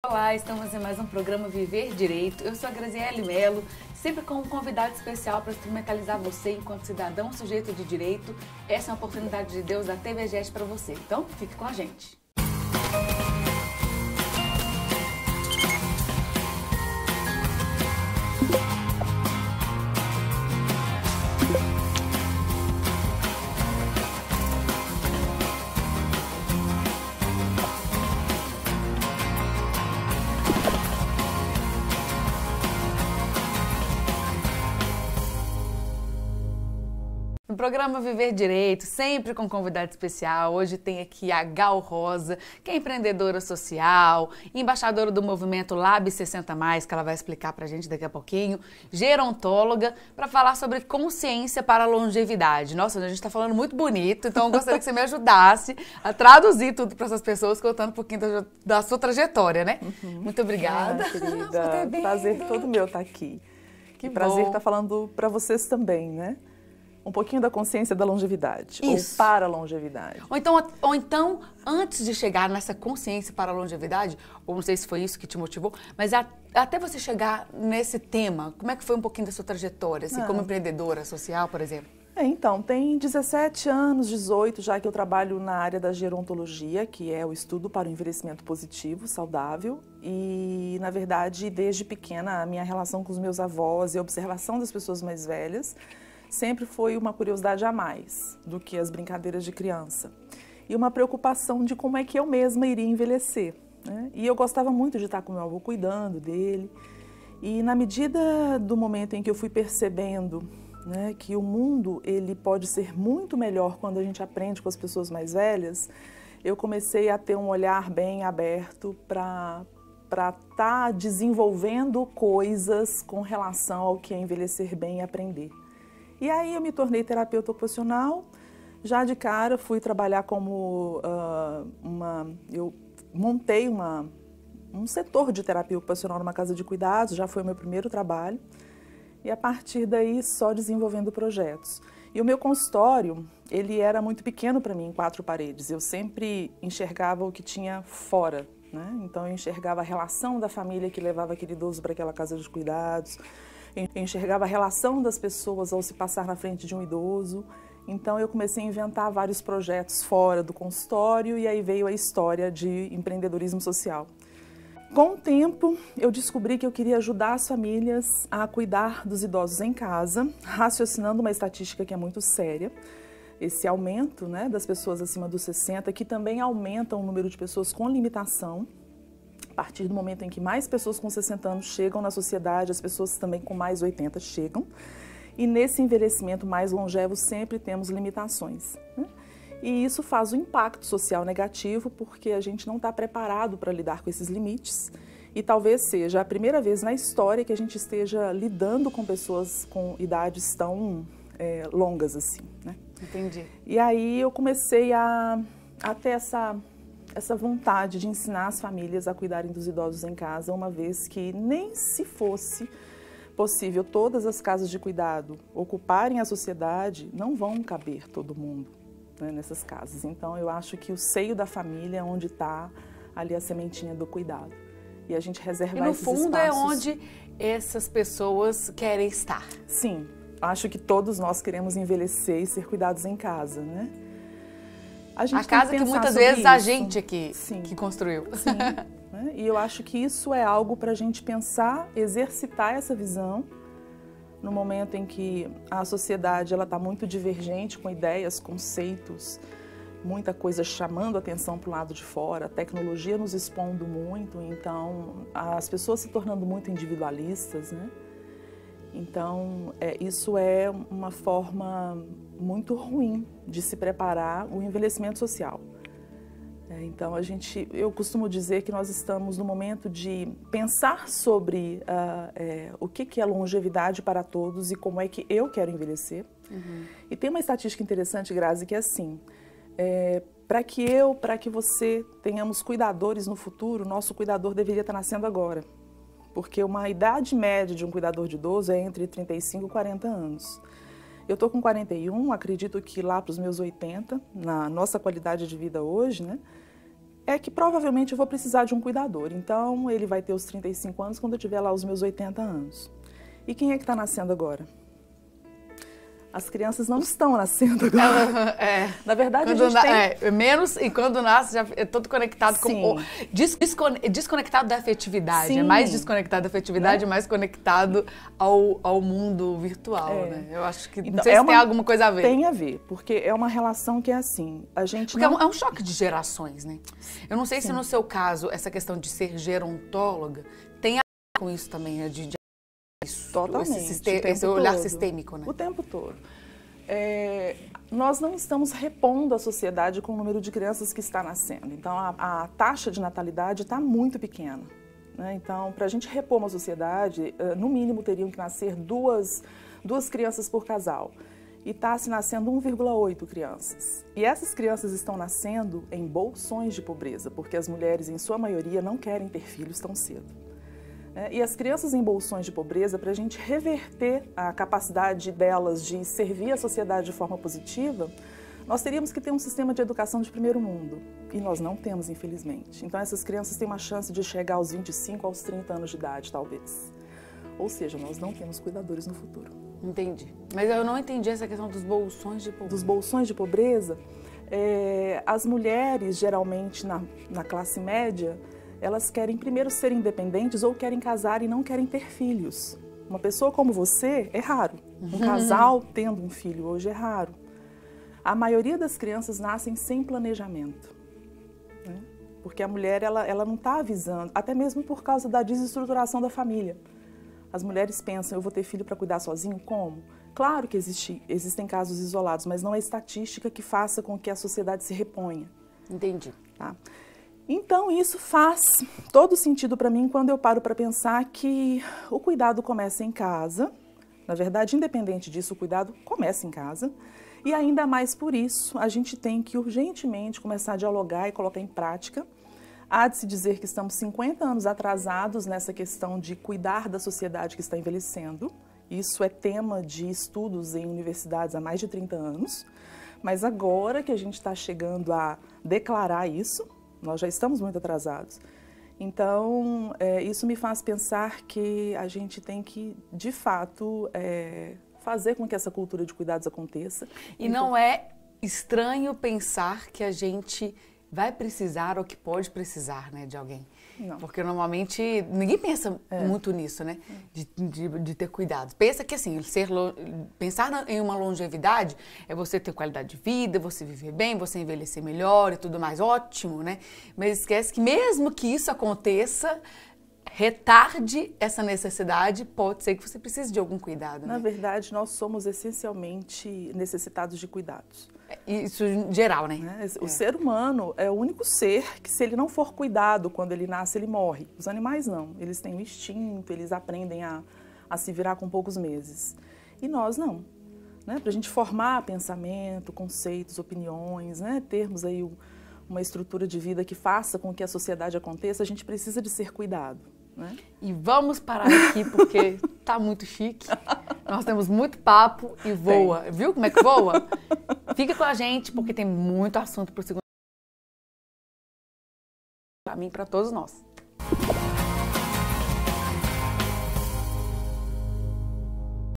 Olá, estamos em mais um programa Viver Direito. Eu sou a Graziele Melo, sempre com um convidado especial para instrumentalizar você enquanto cidadão sujeito de direito. Essa é uma oportunidade de Deus da TVGES para você, então fique com a gente. No programa Viver Direito, sempre com convidado especial, hoje tem aqui a Gal Rosa, que é empreendedora social, embaixadora do movimento Lab 60+, que ela vai explicar pra gente daqui a pouquinho, gerontóloga, para falar sobre consciência para a longevidade. Nossa, a gente tá falando muito bonito, então eu gostaria que você me ajudasse a traduzir tudo para essas pessoas, contando um pouquinho da sua trajetória, né? Muito obrigada. Querida, prazer todo meu estar aqui. Que prazer bom. estar falando para vocês também, né? Um pouquinho da consciência da longevidade, Isso. ou para a longevidade. Ou então, antes de chegar nessa consciência para a longevidade, ou não sei se foi isso que te motivou, mas até você chegar nesse tema, como é que foi um pouquinho da sua trajetória, assim, como empreendedora social, por exemplo? Então, tem 17 anos, 18, já que eu trabalho na área da gerontologia, que é o estudo para o envelhecimento positivo, saudável. E, na verdade, desde pequena, a minha relação com os meus avós e a observação das pessoas mais velhas sempre foi uma curiosidade a mais do que as brincadeiras de criança. E uma preocupação de como é que eu mesma iria envelhecer, né? E eu gostava muito de estar com meu avô cuidando dele. E na medida do momento em que eu fui percebendo, né, que o mundo ele pode ser muito melhor quando a gente aprende com as pessoas mais velhas, eu comecei a ter um olhar bem aberto para estar desenvolvendo coisas com relação ao que é envelhecer bem e aprender. E aí eu me tornei terapeuta ocupacional, já de cara fui trabalhar como eu montei um setor de terapia ocupacional numa casa de cuidados, já foi o meu primeiro trabalho, e a partir daí só desenvolvendo projetos. E o meu consultório, ele era muito pequeno para mim, em 4 paredes, eu sempre enxergava o que tinha fora, né? Então eu enxergava a relação da família que levava aquele idoso para aquela casa de cuidados, eu enxergava a relação das pessoas ao se passar na frente de um idoso. Então eu comecei a inventar vários projetos fora do consultório e aí veio a história de empreendedorismo social. Com o tempo, eu descobri que eu queria ajudar as famílias a cuidar dos idosos em casa, raciocinando uma estatística que é muito séria. Esse aumento, né, das pessoas acima dos 60, que também aumenta o número de pessoas com limitação. A partir do momento em que mais pessoas com 60 anos chegam na sociedade, as pessoas também com mais 80 chegam. E nesse envelhecimento mais longevo sempre temos limitações, né? E isso faz um impacto social negativo porque a gente não está preparado para lidar com esses limites. E talvez seja a primeira vez na história que a gente esteja lidando com pessoas com idades tão longas assim, né? Entendi. E aí eu comecei a ter essa vontade de ensinar as famílias a cuidarem dos idosos em casa, uma vez que nem se fosse possível todas as casas de cuidado ocuparem a sociedade, não vão caber todo mundo, né, nessas casas. Então eu acho que o seio da família é onde está ali a sementinha do cuidado. E a gente reservar esses espaços. E no fundo é onde essas pessoas querem estar. Sim, acho que todos nós queremos envelhecer e ser cuidados em casa, né? A casa que muitas vezes a gente aqui que construiu. Sim. Né? E eu acho que isso é algo para a gente pensar, exercitar essa visão no momento em que a sociedade está muito divergente com ideias, conceitos, muita coisa chamando a atenção para o lado de fora, a tecnologia nos expondo muito, então as pessoas se tornando muito individualistas, né? Então, isso é uma forma muito ruim de se preparar o envelhecimento social. Então, eu costumo dizer que nós estamos no momento de pensar sobre o que é longevidade para todos e como é que eu quero envelhecer. E tem uma estatística interessante, Grazi, que é assim, para que você tenhamos cuidadores no futuro, nosso cuidador deveria estar nascendo agora. Porque uma idade média de um cuidador de idoso é entre 35 e 40 anos. Eu estou com 41, acredito que lá para os meus 80, na nossa qualidade de vida hoje, né, é que provavelmente eu vou precisar de um cuidador. Então, ele vai ter os 35 anos quando eu tiver lá os meus 80 anos. E quem é que está nascendo agora? As crianças não estão nascendo agora. Na verdade, quando a gente tem... menos, e quando nasce, já é todo conectado com... Desconectado da afetividade. Sim. É mais desconectado da afetividade, mais conectado ao mundo virtual, né? Eu acho que... Então, não sei se tem alguma coisa a ver. Tem a ver, porque é uma relação que é assim, a gente porque é um choque de gerações, né? Eu não sei se no seu caso, essa questão de ser gerontóloga tem a ver com isso também, né? Totalmente. Esse olhar sistêmico, né? O tempo todo. Nós não estamos repondo a sociedade com o número de crianças que está nascendo. Então, a taxa de natalidade está muito pequena, né? Então, para a gente repor uma sociedade, no mínimo teriam que nascer duas crianças por casal. E está se nascendo 1,8 crianças. E essas crianças estão nascendo em bolsões de pobreza, porque as mulheres, em sua maioria, não querem ter filhos tão cedo. E as crianças em bolsões de pobreza, para a gente reverter a capacidade delas de servir a sociedade de forma positiva, nós teríamos que ter um sistema de educação de primeiro mundo. E nós não temos, infelizmente. Então, essas crianças têm uma chance de chegar aos 25, aos 30 anos de idade, talvez. Ou seja, nós não temos cuidadores no futuro. Entendi. Mas eu não entendi essa questão dos bolsões de pobreza. Dos bolsões de pobreza, as mulheres, geralmente na classe média, elas querem primeiro ser independentes ou querem casar e não querem ter filhos. Uma pessoa como você é raro. Um casal tendo um filho hoje é raro. A maioria das crianças nascem sem planejamento, né? Porque a mulher ela não está avisando, até mesmo por causa da desestruturação da família. As mulheres pensam, eu vou ter filho para cuidar sozinho? Como? Claro que existem casos isolados, mas não é estatística que faça com que a sociedade se reponha. Entendi. Tá? Então, isso faz todo sentido para mim quando eu paro para pensar que o cuidado começa em casa. Na verdade, independente disso, o cuidado começa em casa. E ainda mais por isso, a gente tem que urgentemente começar a dialogar e colocar em prática. Há de se dizer que estamos 50 anos atrasados nessa questão de cuidar da sociedade que está envelhecendo. Isso é tema de estudos em universidades há mais de 30 anos. Mas agora que a gente está chegando a declarar isso, nós já estamos muito atrasados. Então, isso me faz pensar que a gente tem que, de fato, fazer com que essa cultura de cuidados aconteça. E não é estranho pensar que a gente vai precisar ou que pode precisar, né, de alguém. Não. Porque normalmente ninguém pensa muito nisso, né? De ter cuidado. Pensa que assim, pensar em uma longevidade é você ter qualidade de vida, você viver bem, você envelhecer melhor e tudo mais, ótimo, né? Mas esquece que mesmo que isso aconteça, retarde essa necessidade, pode ser que você precise de algum cuidado, né? Na verdade, nós somos essencialmente necessitados de cuidados. Isso em geral, né? O ser humano é o único ser que, se ele não for cuidado quando ele nasce, ele morre. Os animais não. Eles têm um instinto, eles aprendem a se virar com poucos meses. E nós não. Né? Para a gente formar pensamento, conceitos, opiniões, né? Termos aí uma estrutura de vida que faça com que a sociedade aconteça, a gente precisa de ser cuidado. Né? E vamos parar aqui porque tá muito chique. Nós temos muito papo e voa. Tem. Viu como é que voa? Fica com a gente porque tem muito assunto pro segundo. Para mim, para todos nós.